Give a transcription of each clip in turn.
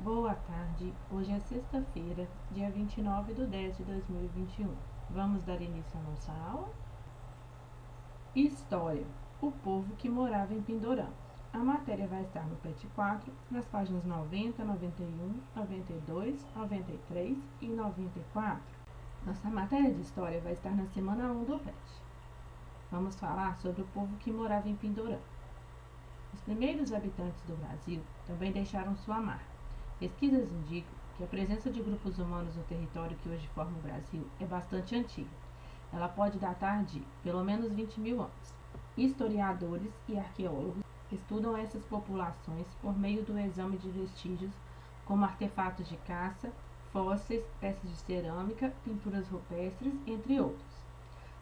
Boa tarde, hoje é sexta-feira, dia 29/10/2021. Vamos dar início à nossa aula? História, o povo que morava em Pindorama. A matéria vai estar no PET 4, nas páginas 90, 91, 92, 93 e 94. Nossa matéria de história vai estar na semana 1 do PET. Vamos falar sobre o povo que morava em Pindorama. Os primeiros habitantes do Brasil também deixaram sua marca. Pesquisas indicam que a presença de grupos humanos no território que hoje forma o Brasil é bastante antiga. Ela pode datar de pelo menos 20 mil anos. Historiadores e arqueólogos estudam essas populações por meio do exame de vestígios, como artefatos de caça, fósseis, peças de cerâmica, pinturas rupestres, entre outros.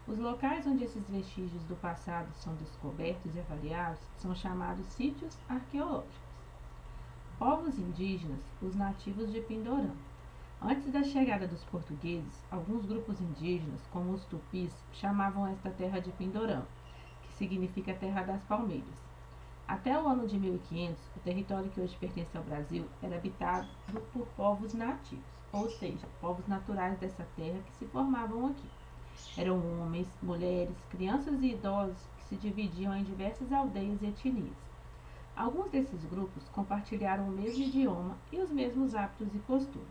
Os locais onde esses vestígios do passado são descobertos e avaliados são chamados sítios arqueológicos. Povos indígenas, os nativos de Pindorama. Antes da chegada dos portugueses, alguns grupos indígenas, como os tupis, chamavam esta terra de Pindorama, que significa terra das palmeiras. Até o ano de 1500, o território que hoje pertence ao Brasil era habitado por povos nativos, ou seja, povos naturais dessa terra que se formavam aqui. Eram homens, mulheres, crianças e idosos que se dividiam em diversas aldeias e etnias. Alguns desses grupos compartilharam o mesmo idioma e os mesmos hábitos e costumes.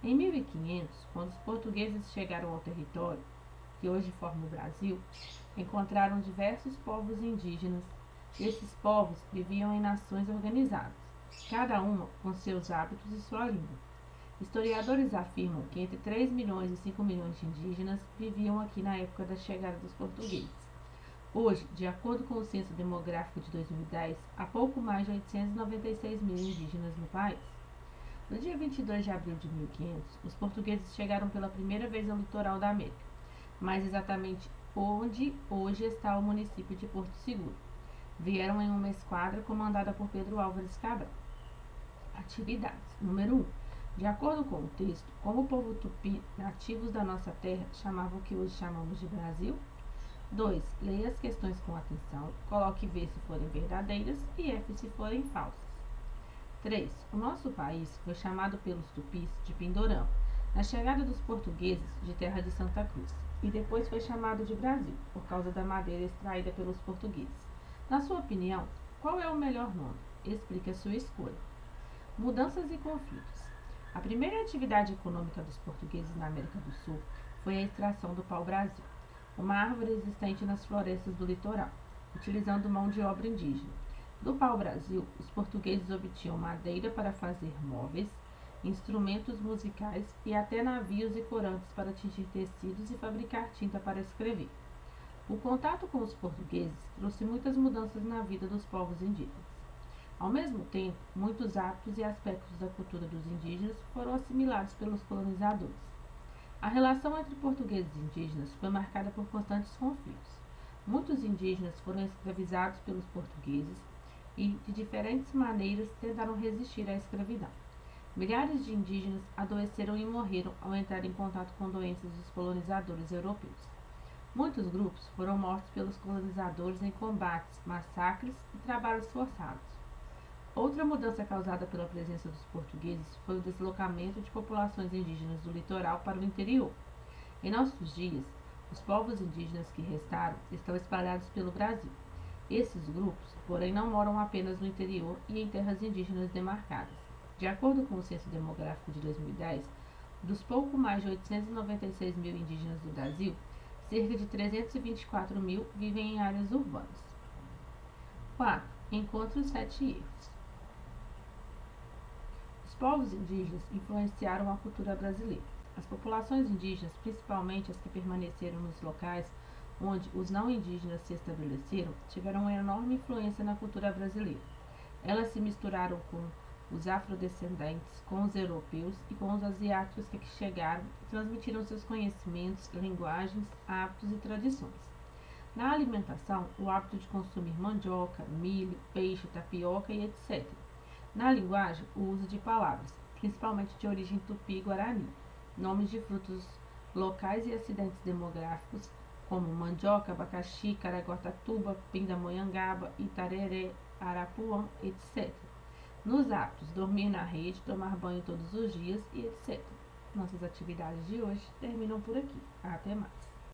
Em 1500, quando os portugueses chegaram ao território, que hoje forma o Brasil, encontraram diversos povos indígenas. Esses povos viviam em nações organizadas, cada uma com seus hábitos e sua língua. Historiadores afirmam que entre 3 milhões e 5 milhões de indígenas viviam aqui na época da chegada dos portugueses. Hoje, de acordo com o Censo Demográfico de 2010, há pouco mais de 896 mil indígenas no país. No dia 22 de abril de 1500, os portugueses chegaram pela primeira vez ao litoral da América, mais exatamente onde hoje está o município de Porto Seguro. Vieram em uma esquadra comandada por Pedro Álvares Cabral. Atividades. Número 1. De acordo com o texto, como o povo tupi, nativos da nossa terra, chamavam o que hoje chamamos de Brasil? 2. Leia as questões com atenção, coloque V se forem verdadeiras e F se forem falsas. 3. O nosso país foi chamado pelos tupis de Pindorama, na chegada dos portugueses de Terra de Santa Cruz, e depois foi chamado de Brasil, por causa da madeira extraída pelos portugueses. Na sua opinião, qual é o melhor nome? Explique a sua escolha. Mudanças e conflitos. A primeira atividade econômica dos portugueses na América do Sul foi a extração do pau-brasil, uma árvore existente nas florestas do litoral, utilizando mão de obra indígena. Do pau-brasil, os portugueses obtinham madeira para fazer móveis, instrumentos musicais e até navios e corantes para tingir tecidos e fabricar tinta para escrever. O contato com os portugueses trouxe muitas mudanças na vida dos povos indígenas. Ao mesmo tempo, muitos hábitos e aspectos da cultura dos indígenas foram assimilados pelos colonizadores. A relação entre portugueses e indígenas foi marcada por constantes conflitos. Muitos indígenas foram escravizados pelos portugueses e, de diferentes maneiras, tentaram resistir à escravidão. Milhares de indígenas adoeceram e morreram ao entrar em contato com doenças dos colonizadores europeus. Muitos grupos foram mortos pelos colonizadores em combates, massacres e trabalhos forçados. Outra mudança causada pela presença dos portugueses foi o deslocamento de populações indígenas do litoral para o interior. Em nossos dias, os povos indígenas que restaram estão espalhados pelo Brasil. Esses grupos, porém, não moram apenas no interior e em terras indígenas demarcadas. De acordo com o Censo Demográfico de 2010, dos pouco mais de 896 mil indígenas do Brasil, cerca de 324 mil vivem em áreas urbanas. 4. Encontre os 7 erros. Os povos indígenas influenciaram a cultura brasileira. As populações indígenas, principalmente as que permaneceram nos locais onde os não indígenas se estabeleceram, tiveram uma enorme influência na cultura brasileira. Elas se misturaram com os afrodescendentes, com os europeus e com os asiáticos que aqui chegaram e transmitiram seus conhecimentos, linguagens, hábitos e tradições. Na alimentação, o hábito de consumir mandioca, milho, peixe, tapioca e etc. Na linguagem, o uso de palavras, principalmente de origem tupi-guarani, nomes de frutos locais e acidentes demográficos, como mandioca, abacaxi, caraguatatuba, pindamonhangaba, itareré, arapuã, etc. nos hábitos, dormir na rede, tomar banho todos os dias e etc. Nossas atividades de hoje terminam por aqui. Até mais!